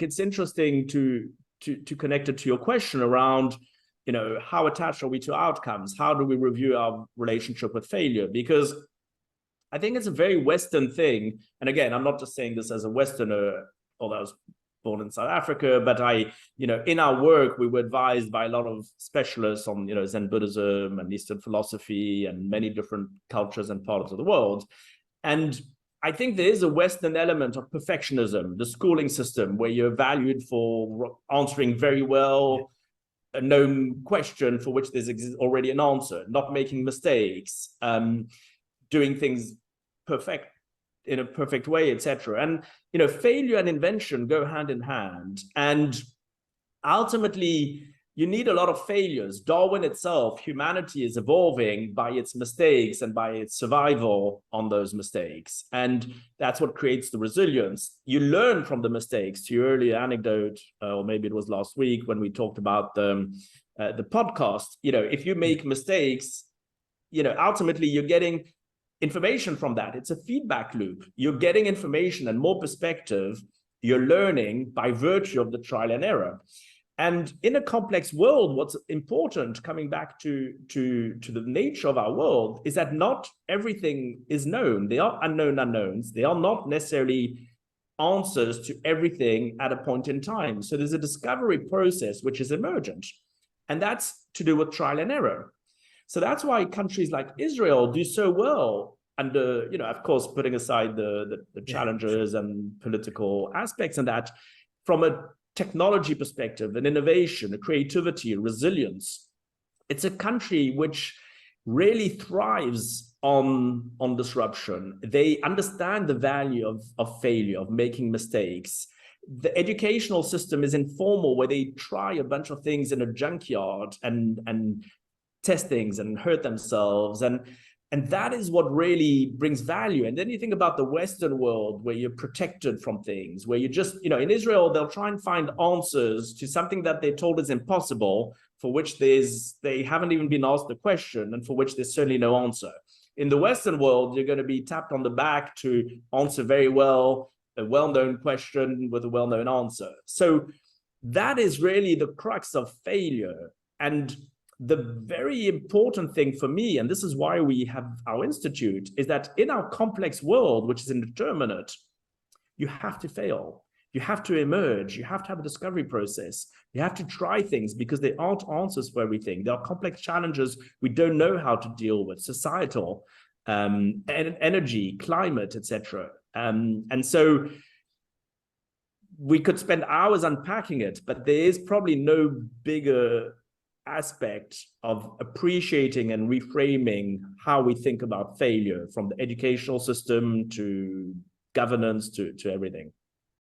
it's interesting to connect it to your question around, how attached are we to outcomes? How do we review our relationship with failure? Because I think it's a very Western thing. And again, I'm not just saying this as a Westerner, although I was born in South Africa, but in our work, we were advised by a lot of specialists on, Zen Buddhism and Eastern philosophy and many different cultures and parts of the world. And I think there is a Western element of perfectionism, the schooling system, where you're valued for answering very well a known question for which there's already an answer, not making mistakes, doing things in a perfect way, etc. And failure and invention go hand in hand. And ultimately, you need a lot of failures. Darwin itself, humanity is evolving by its mistakes and by its survival on those mistakes. And that's what creates the resilience. You learn from the mistakes. To your earlier anecdote, or maybe it was last week when we talked about the podcast, if you make mistakes, ultimately you're getting information from that. It's a feedback loop. You're getting information and more perspective. You're learning by virtue of the trial and error. And in a complex world, what's important, coming back to the nature of our world, is that not everything is known. They are unknown unknowns. They are not necessarily answers to everything at a point in time. So there's a discovery process which is emergent. And that's to do with trial and error. So that's why countries like Israel do so well under, of course, putting aside the challenges and political aspects and that, from a technology perspective, an innovation, a creativity, a resilience. It's a country which really thrives on disruption. They understand the value of failure, of making mistakes. The educational system is informal, where they try a bunch of things in a junkyard and test things and hurt themselves. And that is what really brings value. And then you think about the Western world, where you're protected from things, where you just, in Israel, they'll try and find answers to something that they're told is impossible, for which they haven't even been asked the question, and for which there's certainly no answer. In the Western world, you're going to be tapped on the back to answer very well a well-known question with a well-known answer. So that is really the crux of failure. And the very important thing for me, and this is why we have our institute, is that in our complex world, which is indeterminate, you have to fail. You have to emerge. You have to have a discovery process. You have to try things, because there aren't answers for everything. There are complex challenges we don't know how to deal with, societal, energy, climate, etc. And so we could spend hours unpacking it, but there is probably no bigger aspect of appreciating and reframing how we think about failure, from the educational system to governance to everything.